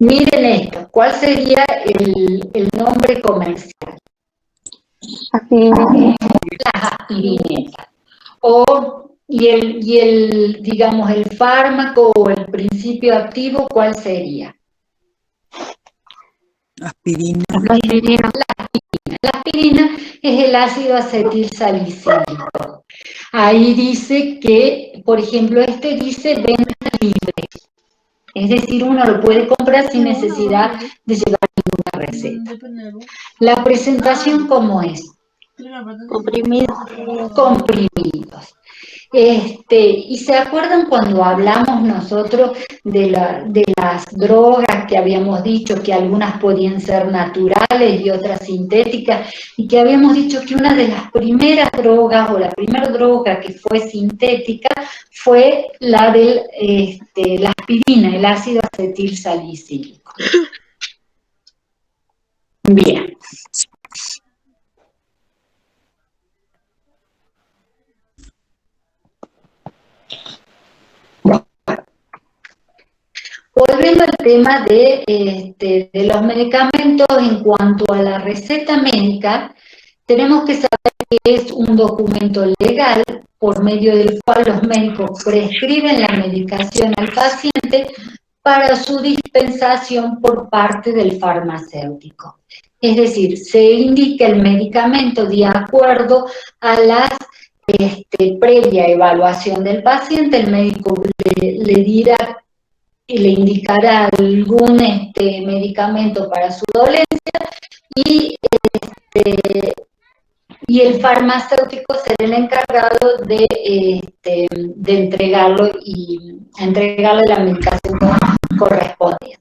Miren esto, ¿cuál sería el nombre comercial? Aspirina. Las aspirinetas. Digamos, el fármaco o el principio activo, ¿cuál sería? Aspirina. La aspirina es el ácido acetilsalicílico. Ahí dice que, por ejemplo, dice venta libre. Es decir, uno lo puede comprar sin necesidad de llevar ninguna receta. La presentación, ¿cómo es? Comprimido. Comprimidos. Y se acuerdan cuando hablamos nosotros de las drogas que habíamos dicho que algunas podían ser naturales y otras sintéticas, y que habíamos dicho que una de las primeras drogas o la primera droga que fue sintética fue la de la aspirina, el ácido acetilsalicílico. Bien. Volviendo al tema de los medicamentos, en cuanto a la receta médica, tenemos que saber que es un documento legal por medio del cual los médicos prescriben la medicación al paciente para su dispensación por parte del farmacéutico. Es decir, se indica el medicamento de acuerdo a la previa evaluación del paciente. El médico le dirá y le indicará algún medicamento para su dolencia y, y el farmacéutico será el encargado de entregarlo y entregarle la medicación correspondiente.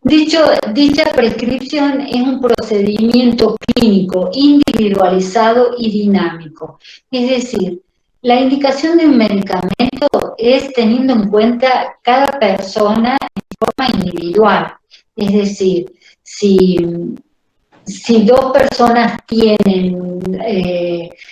Dicha prescripción es un procedimiento clínico individualizado y dinámico, es decir, la indicación de un medicamento es teniendo en cuenta cada persona en forma individual. Es decir, si dos personas tienen,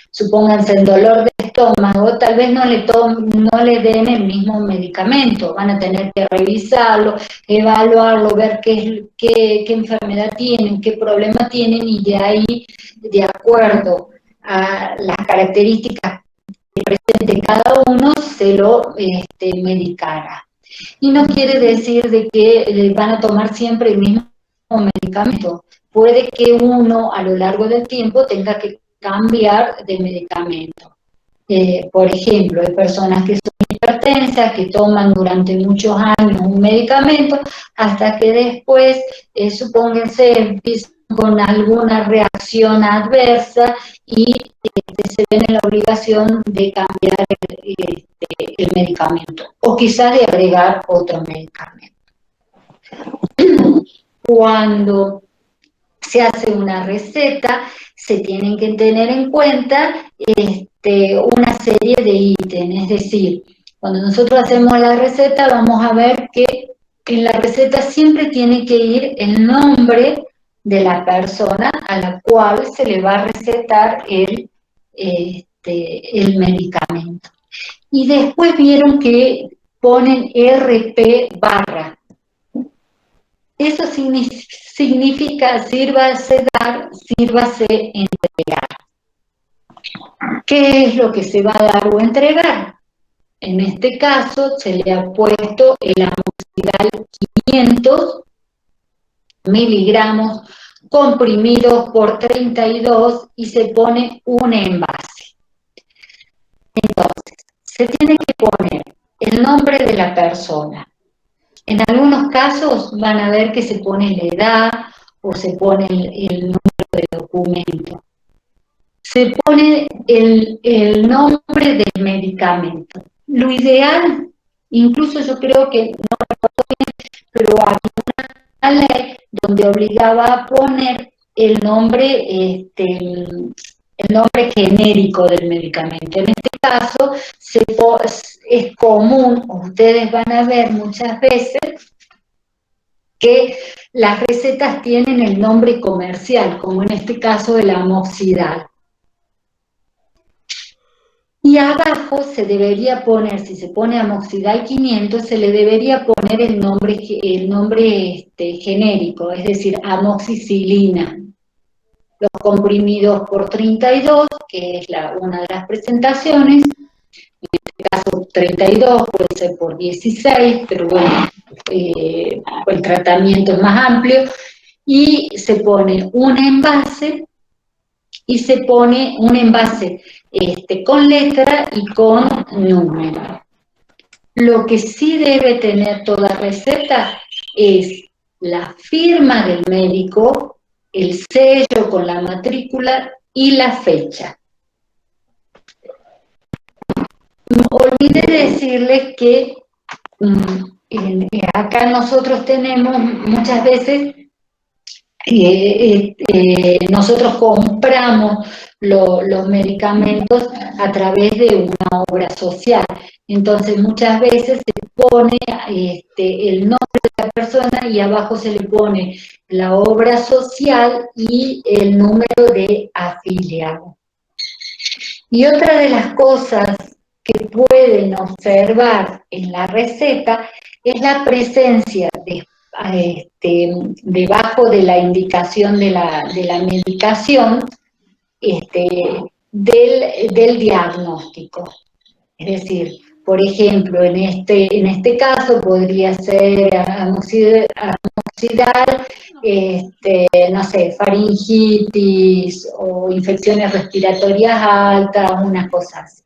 supónganse, el dolor de estómago, tal vez no le den el mismo medicamento, van a tener que revisarlo, evaluarlo, ver qué enfermedad tienen, qué problema tienen, y de ahí, de acuerdo a las características que presente cada uno, se lo medicará. Y no quiere decir de que van a tomar siempre el mismo medicamento. Puede que uno a lo largo del tiempo tenga que cambiar de medicamento. Por ejemplo, hay personas que son hipertensas, que toman durante muchos años un medicamento, hasta que después, supónganse, empiezan con alguna reacción adversa y se ven en la obligación de cambiar el medicamento, o quizás de agregar otro medicamento. Cuando se hace una receta, se tienen que tener en cuenta una serie de ítems, es decir, cuando nosotros hacemos la receta vamos a ver que en la receta siempre tiene que ir el nombre de la persona a la cual se le va a recetar el medicamento. Y después vieron que ponen RP barra. Eso significa sírvase dar, sírvase entregar. ¿Qué es lo que se va a dar o entregar? En este caso se le ha puesto el amoxicilal 500 miligramos comprimidos por 32 y se pone un envase. Entonces, se tiene que poner el nombre de la persona. En algunos casos van a ver que se pone la edad o se pone el número de documento. Se pone el nombre del medicamento. Lo ideal, incluso yo creo que, no recuerdo bien, pero había una ley donde obligaba a poner el nombre genérico del medicamento. En este caso es común, ustedes van a ver muchas veces que las recetas tienen el nombre comercial, como en este caso el amoxidal. Y abajo se debería poner, si se pone amoxidal 500, se le debería poner el nombre genérico, es decir, amoxicilina. Los comprimidos por 32, que es una de las presentaciones, en este caso 32, puede ser por 16, pero bueno, el tratamiento es más amplio, y se pone un envase, con letra y con número. Lo que sí debe tener toda receta es la firma del médico, el sello con la matrícula y la fecha. Olvidé decirles que acá nosotros tenemos muchas veces, nosotros compramos los medicamentos a través de una obra social. Entonces muchas veces se pone el nombre de la persona y abajo se le pone la obra social y el número de afiliado. Y otra de las cosas que pueden observar en la receta es la presencia debajo de la indicación de la medicación del diagnóstico. Es decir, por ejemplo, en este caso podría ser amoxidal, no sé, faringitis o infecciones respiratorias altas, unas cosas.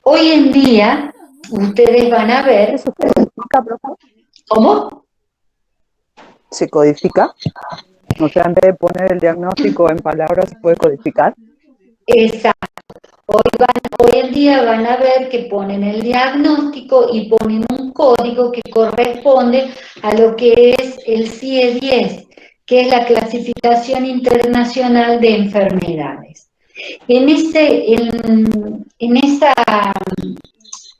Hoy en día, ustedes van a ver... ¿Eso se codifica, profe? ¿Cómo? ¿Se codifica? O sea, en vez de poner el diagnóstico en palabras, ¿se puede codificar? Exacto. Hoy en día van a ver que ponen el diagnóstico y ponen un código que corresponde a lo que es el CIE-10, que es la Clasificación Internacional de Enfermedades.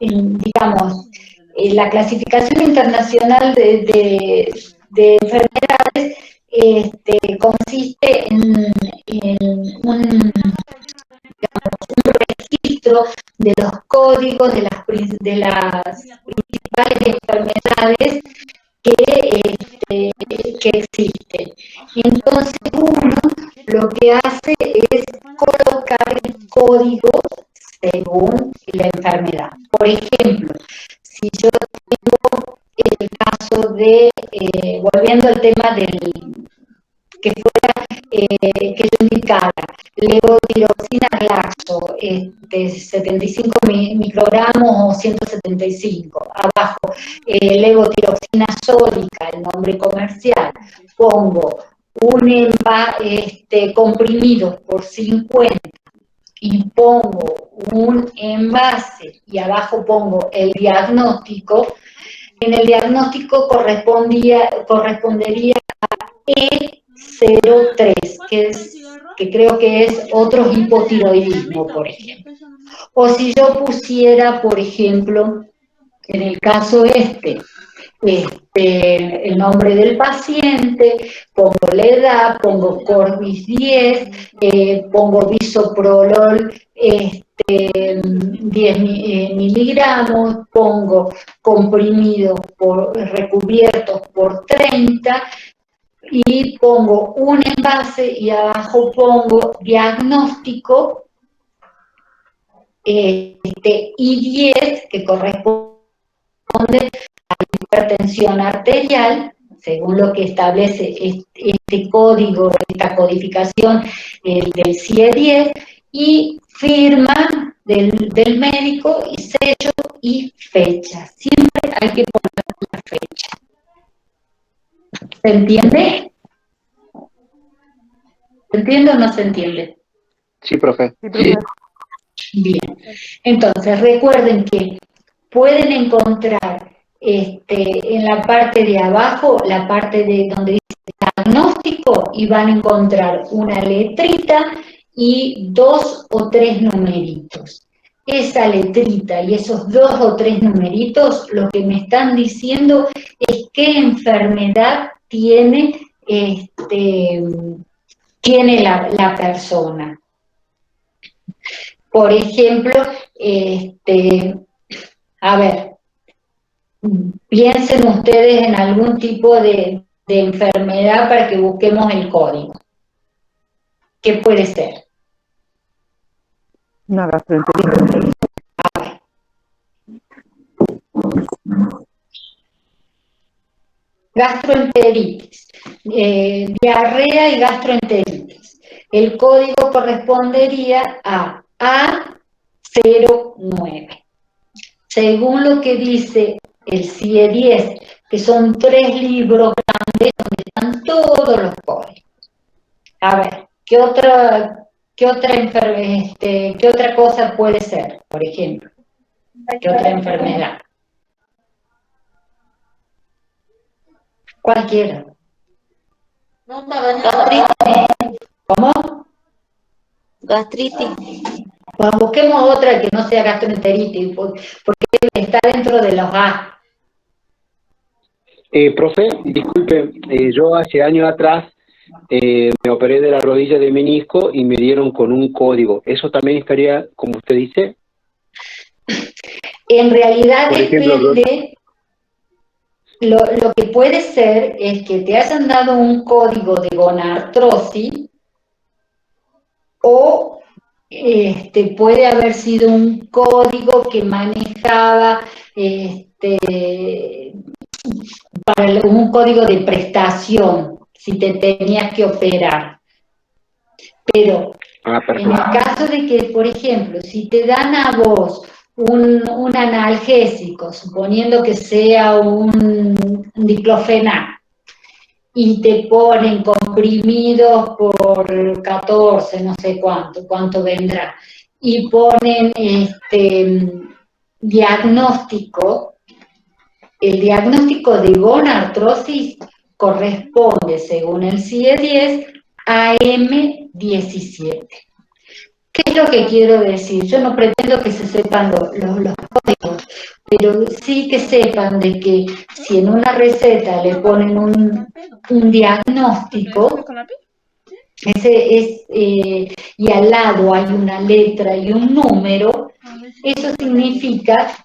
Digamos, la Clasificación Internacional de Enfermedades consiste en un registro de los códigos de las principales enfermedades que existen. Entonces uno lo que hace es colocar el código según la enfermedad. Por ejemplo, si yo tengo el caso de, volviendo al tema que yo indicara, levotiroxina laxo, 75 microgramos o 175, abajo, levotiroxina sódica, el nombre comercial, pongo un comprimido por 50 y pongo un envase y abajo pongo el diagnóstico, en el diagnóstico correspondería a E03, que creo que es otro hipotiroidismo, por ejemplo. O si yo pusiera, por ejemplo, en el caso el nombre del paciente, pongo la edad, pongo Corbis 10, pongo bisoprolol 10 miligramos, pongo comprimidos recubiertos por 30 y pongo un envase y abajo pongo diagnóstico I10, que corresponde a la hipertensión arterial, según lo que establece este código, esta codificación del CIE-10, y firma del médico y sello y fecha. Siempre hay que poner la fecha. ¿Se entiende? ¿Se entiende o no se entiende? Sí, profe. Sí, profe. Bien. Entonces, recuerden que pueden encontrar en la parte de abajo, la parte de donde dice diagnóstico, y van a encontrar una letrita y 2 o 3 numeritos. Esa letrita y esos 2 o 3 numeritos lo que me están diciendo es qué enfermedad tiene la persona. por ejemplo, a ver, piensen ustedes en algún tipo de enfermedad para que busquemos el código. ¿Qué puede ser? Una gastroenteritis. Gastroenteritis, diarrea y gastroenteritis. El código correspondería a A09. Según lo que dice el CIE-10, que son 3 libros grandes donde están todos los códigos. A ver, ¿qué otra cosa puede ser, por ejemplo? ¿Qué otra enfermedad? Cualquiera. ¿Cómo? Gastritis. Pues busquemos otra que no sea gastroenteritis, porque está dentro de los A. Profe, disculpe, yo hace años atrás me operé de la rodilla de menisco y me dieron con un código. ¿Eso también estaría, como usted dice? En realidad Por ejemplo, depende, lo que puede ser es que te hayan dado un código de gonartrosis o puede haber sido un código que manejaba un código de prestación, si te tenías que operar. Pero en el caso de que, por ejemplo, si te dan a vos un analgésico, suponiendo que sea un diclofenac, y te ponen comprimidos por 14, no sé cuánto vendrá, y ponen diagnóstico, el diagnóstico de gonartrosis corresponde, según el CIE-10, a M17. ¿Qué es lo que quiero decir? Yo no pretendo que se sepan los códigos, pero sí que sepan de que si en una receta le ponen un diagnóstico, y al lado hay una letra y un número, eso significa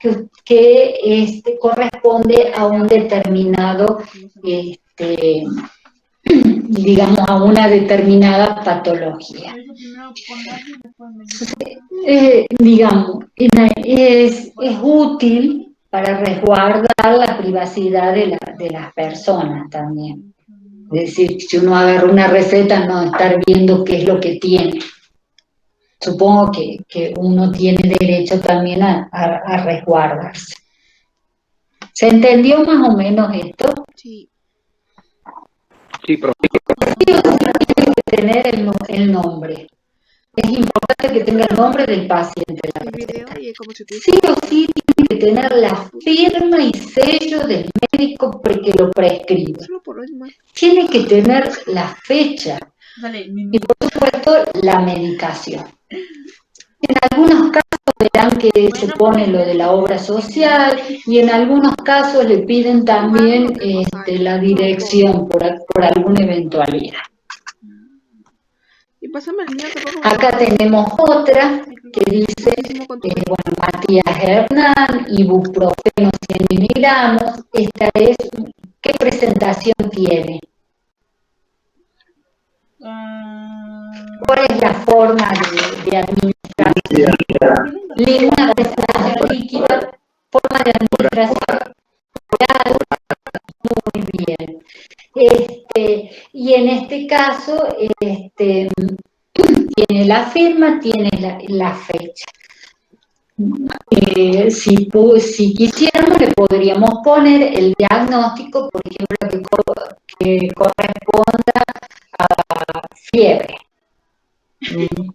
que corresponde a un determinado, digamos, a una determinada patología. Digamos, es útil para resguardar la privacidad de las personas también. Es decir, si uno agarra una receta, no estar viendo qué es lo que tiene. Supongo que uno tiene derecho también a resguardarse. ¿Se entendió más o menos esto? Sí. Sí, profe. Sí o sí tiene que tener el nombre. Es importante que tenga el nombre del paciente. La receta. Sí o sí tiene que tener la firma y sello del médico que lo prescribe. Tiene que tener la fecha y, por supuesto, la medicación. En algunos casos verán que se pone lo de la obra social y en algunos casos le piden también la dirección por alguna eventualidad. Acá tenemos otra que dice, Matías Hernán, ibuprofeno 100 miligramos. Esta es, ¿qué presentación tiene? ¿Cuál es la forma de administración? Una presentación líquida, forma de administración oral. Muy bien. Y en este caso, tiene la firma, tiene la fecha. Si quisiéramos, le podríamos poner el diagnóstico, por ejemplo, que corresponda a fiebre,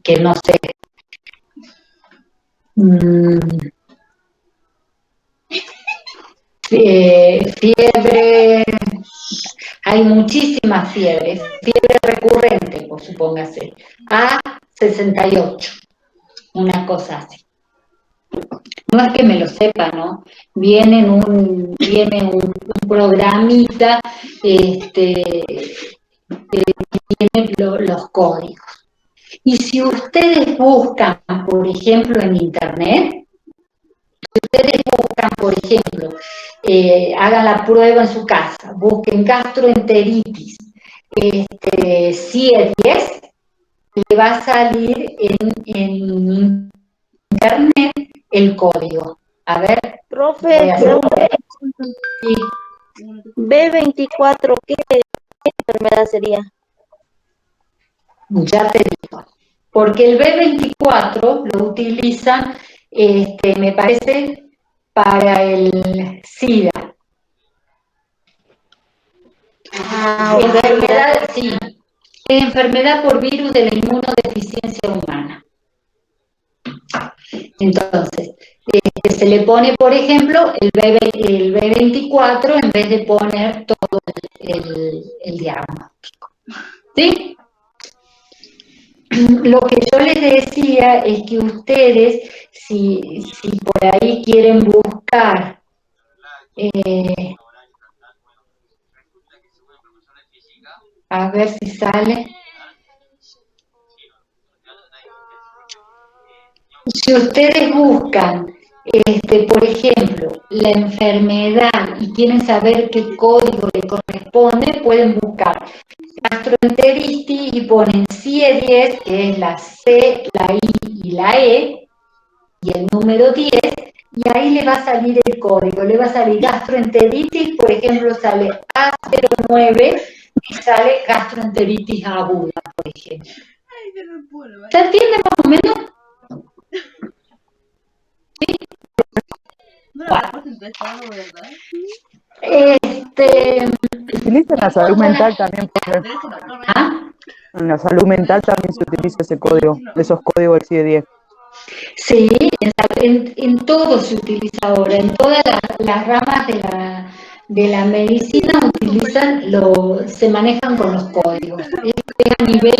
que no sé. Fiebre, hay muchísimas fiebres. Fiebre recurrente, pues supóngase, A68, una cosa así. No es que me lo sepa, ¿no? Viene un programita que tiene los códigos. Y si ustedes buscan, por ejemplo, en internet, por ejemplo, hagan la prueba en su casa, busquen gastroenteritis, CIE-10, le va a salir en internet el código. A ver, Profe, voy a hacer. Sí. B24, ¿qué enfermedad sería? Ya te digo, porque el B24 lo utilizan, me parece, para el SIDA. Enfermedad, sí, enfermedad por virus de la inmunodeficiencia humana. Entonces, se le pone, por ejemplo, el B24 en vez de poner todo el diagnóstico. ¿Sí? Lo que yo les decía es que ustedes, si por ahí quieren buscar, a ver si sale. Si ustedes buscan, por ejemplo, la enfermedad y quieren saber qué código le corresponde, pueden buscar gastroenteritis y ponen CIE-10, que es la C, la I y la E, y el número 10, y ahí le va a salir el código, le va a salir gastroenteritis, por ejemplo, sale A09 y sale gastroenteritis aguda, por ejemplo. ¿Se entiende más o menos? ¿Sí? Utiliza en la salud mental también, profe. ¿Ah? En la salud mental también se utiliza ese código, esos códigos del CIE-10. Sí, en todo se utiliza ahora, en todas las ramas de la medicina se manejan con los códigos. Es a nivel,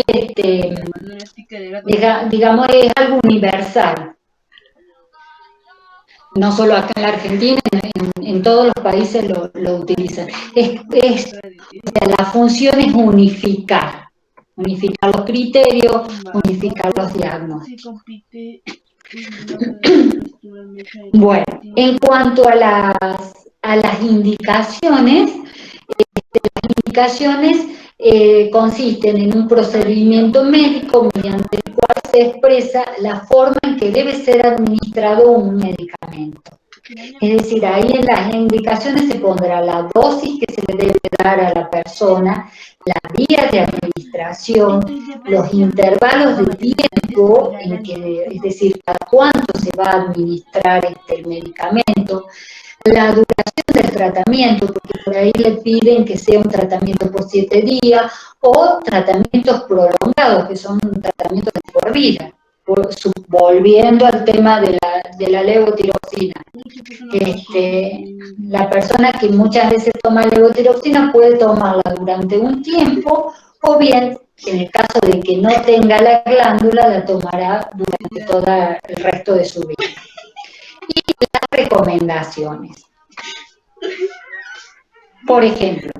digamos, es algo universal. No solo acá en la Argentina, en todos los países lo utilizan. La función es unificar los criterios, unificar los diagnósticos. Bueno, en cuanto a las indicaciones, consisten en un procedimiento médico mediante el cual se expresa la forma en que debe ser administrado un medicamento. Es decir, ahí en las indicaciones se pondrá la dosis que se le debe dar a la persona, la vía de administración, los intervalos de tiempo, es decir, cada cuánto se va a administrar el medicamento, la duración del tratamiento, porque por ahí le piden que sea un tratamiento por 7 días, o tratamientos prolongados, que son tratamientos de por vida. Volviendo al tema de la levotiroxina. La persona que muchas veces toma levotiroxina puede tomarla durante un tiempo, o bien, en el caso de que no tenga la glándula, la tomará durante todo el resto de su vida. Y las recomendaciones. Por ejemplo,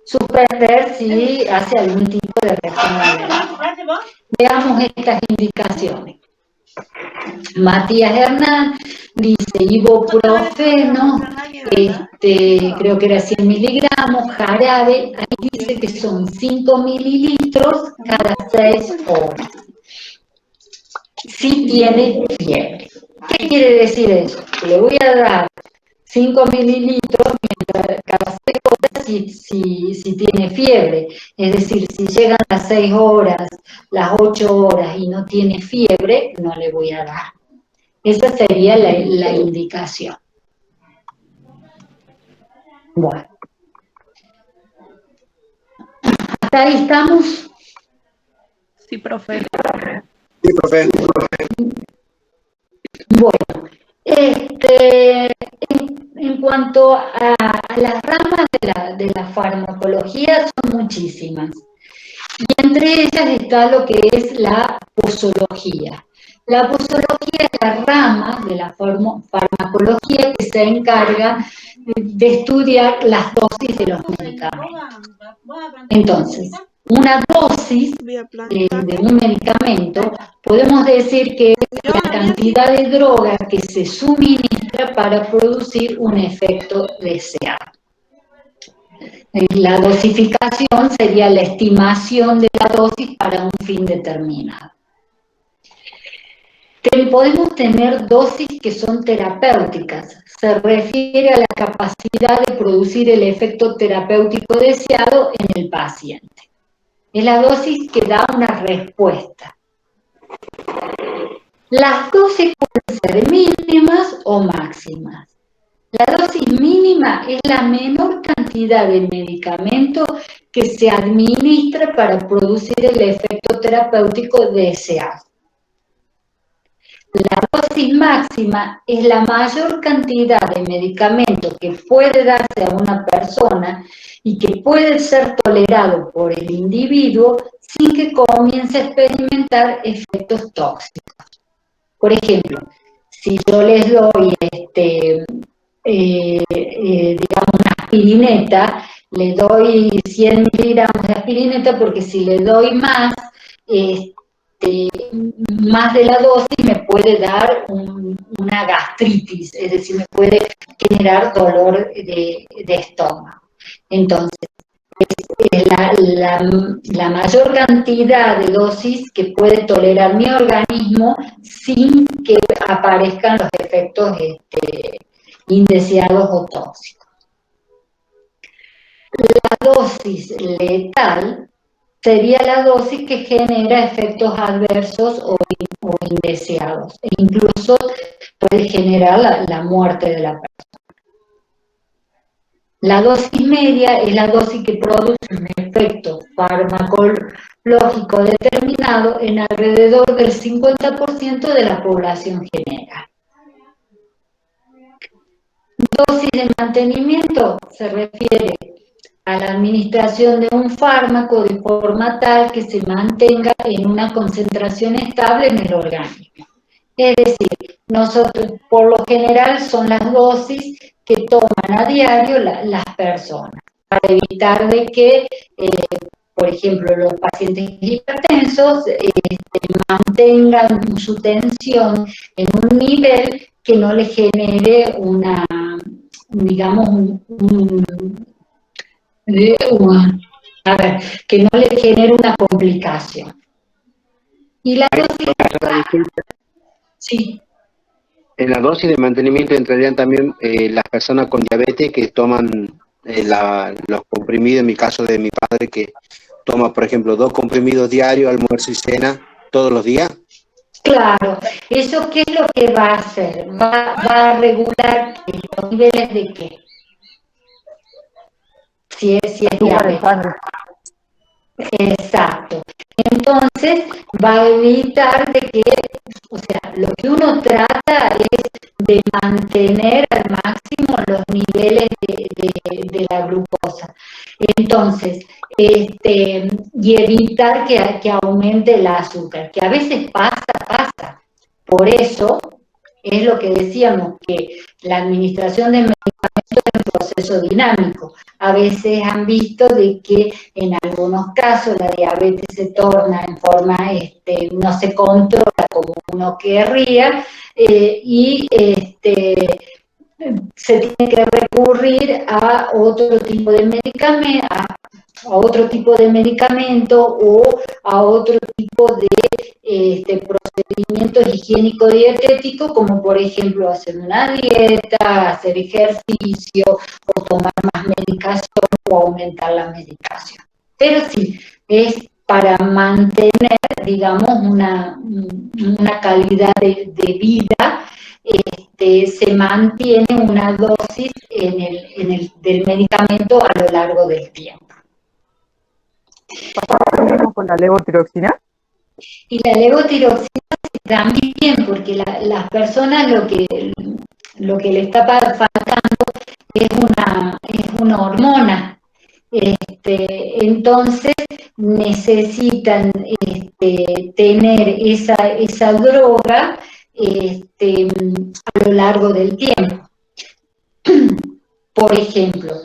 suspender si hace algún tipo de reacción alérgica. Veamos estas indicaciones. Matías Hernán dice ibuprofeno, creo que era 100 miligramos, jarabe, ahí dice que son 5 mililitros cada 6 horas. Si tiene fiebre. ¿Qué quiere decir eso? Que le voy a dar 5 mililitros cada 6 horas si tiene fiebre. Es decir, si llegan las 6 horas, las 8 horas y no tiene fiebre, no le voy a dar. Esa sería la indicación. Bueno. ¿Hasta ahí estamos? Sí, profe. Sí, profe. Bueno, en cuanto a las ramas de la farmacología, son muchísimas. Y entre ellas está lo que es la posología. La posología es la rama de la farmacología que se encarga de estudiar las dosis de los medicamentos. Entonces, Una dosis de un medicamento, podemos decir que es la cantidad de droga que se suministra para producir un efecto deseado. La dosificación sería la estimación de la dosis para un fin determinado. Podemos tener dosis que son terapéuticas. Se refiere a la capacidad de producir el efecto terapéutico deseado en el paciente. Es la dosis que da una respuesta. Las dosis pueden ser mínimas o máximas. La dosis mínima es la menor cantidad de medicamento que se administra para producir el efecto terapéutico deseado. La dosis máxima es la mayor cantidad de medicamento que puede darse a una persona y que puede ser tolerado por el individuo sin que comience a experimentar efectos tóxicos. Por ejemplo, si yo les doy digamos una aspirineta, le doy 100 miligramos de aspirineta porque si le doy más, más de la dosis me puede dar una gastritis, es decir, me puede generar dolor de estómago. Entonces, es la mayor cantidad de dosis que puede tolerar mi organismo sin que aparezcan los efectos indeseados o tóxicos. La dosis letal sería la dosis que genera efectos adversos o indeseados, e incluso puede generar la muerte de la persona. La dosis media es la dosis que produce un efecto farmacológico determinado en alrededor del 50% de la población general. Dosis de mantenimiento se refiere a la administración de un fármaco de forma tal que se mantenga en una concentración estable en el organismo. Es decir, nosotros por lo general son las dosis que toman a diario las personas, para evitar de que, por ejemplo, los pacientes hipertensos mantengan su tensión en un nivel que no le genere una, digamos, que no le genere una complicación. Y la dosis... Sí. En la dosis de mantenimiento entrarían también las personas con diabetes que toman los comprimidos, en mi caso de mi padre que toma, por ejemplo, 2 comprimidos diarios, almuerzo y cena, todos los días. Claro, ¿eso qué es lo que va a hacer? Va a regular los niveles de qué. Si es diabetes. Exacto. Entonces, va a evitar de que, o sea, lo que uno trata es de mantener al máximo los niveles de la glucosa. Entonces, y evitar que aumente el azúcar, que a veces pasa. Por eso, es lo que decíamos, que la administración de medicamentos es un proceso dinámico. A veces han visto de que en algunos casos la diabetes se torna en forma, no se controla como uno querría, y se tiene que recurrir a otro tipo de medicamento, a otro tipo de medicamento o a otro tipo de procedimientos higiénico-dietéticos, como por ejemplo hacer una dieta, hacer ejercicio o tomar más medicación o aumentar la medicación. Pero sí, es para mantener, digamos, una calidad de vida. Se mantiene una dosis del medicamento a lo largo del tiempo. ¿Pasa lo mismo con la levotiroxina? Y la levotiroxina también, porque las personas lo que le está faltando es una hormona. Entonces necesitan tener esa droga a lo largo del tiempo. Por ejemplo,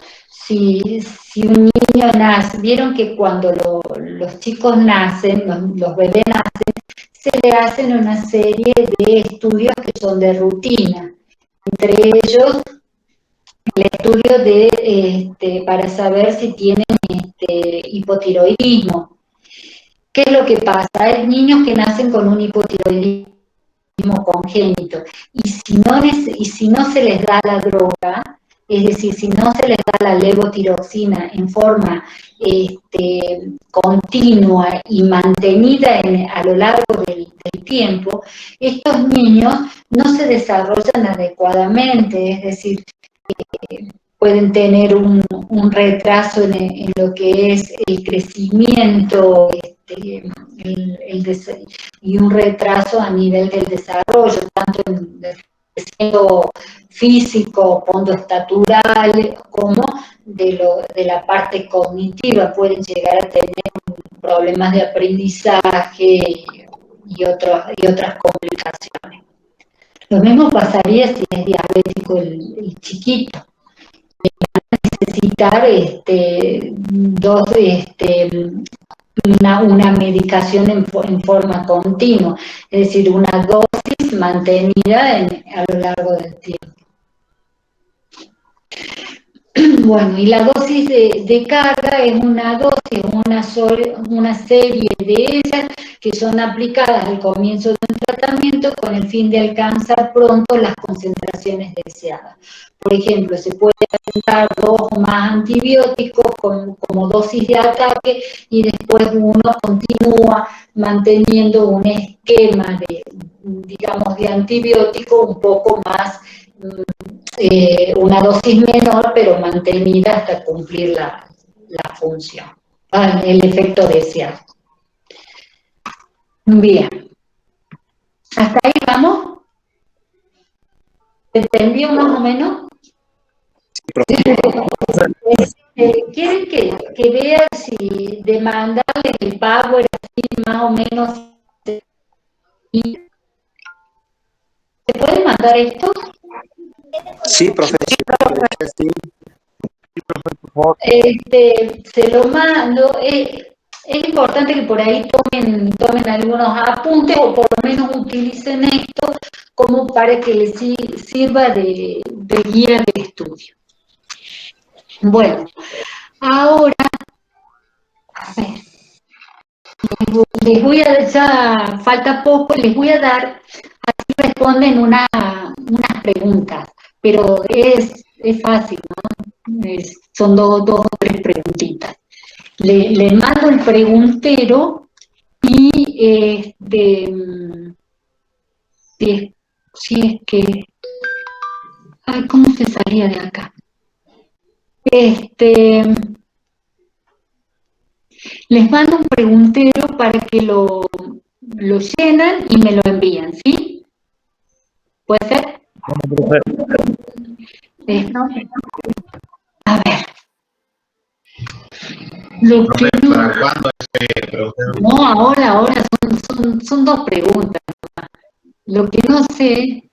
si un niño nace, vieron que cuando los chicos nacen, los bebés nacen, se le hacen una serie de estudios que son de rutina, entre ellos el estudio para saber si tienen hipotiroidismo. ¿Qué es lo que pasa? Hay niños que nacen con un hipotiroidismo congénito y si no se les da la droga, es decir, si no se les da la levotiroxina en forma continua y mantenida a lo largo del tiempo, estos niños no se desarrollan adecuadamente, es decir, pueden tener un retraso en lo que es el crecimiento y un retraso a nivel del desarrollo, tanto en el crecimiento físico, pondoestatural, como de la parte cognitiva. Pueden llegar a tener problemas de aprendizaje y otras complicaciones. Lo mismo pasaría si es diabético el chiquito. Necesitar una medicación en forma continua, es decir, una dosis mantenida a lo largo del tiempo. Bueno, y la dosis de carga es una dosis, una serie de ellas que son aplicadas al comienzo de un tratamiento con el fin de alcanzar pronto las concentraciones deseadas. Por ejemplo, se puede dar 2 o más antibióticos como dosis de ataque y después uno continúa manteniendo un esquema de antibiótico un poco más, una dosis menor, pero mantenida hasta cumplir la función, el efecto deseado. Bien. ¿Hasta ahí vamos? ¿Entendió más o menos? ¿Quieren que vea si demandarle el pago era así más o menos? ¿Se puede mandar esto? Sí, profe, sí. Se lo mando. Es importante que por ahí tomen algunos apuntes o por lo menos utilicen esto como para que les sirva de guía de estudio. Bueno, ahora, a ver, les voy a ya falta poco, les voy a dar, así responden unas preguntas, pero es fácil, ¿no? Son dos o tres preguntitas. Le mando el preguntero y si es que, ay, ¿cómo se salía de acá? Les mando un preguntero para que lo llenan y me lo envían, ¿sí? ¿Puede ser? A ver. Lo que no, ¿Para cuándo ese preguntero? no, ahora son 2 preguntas. Lo que no sé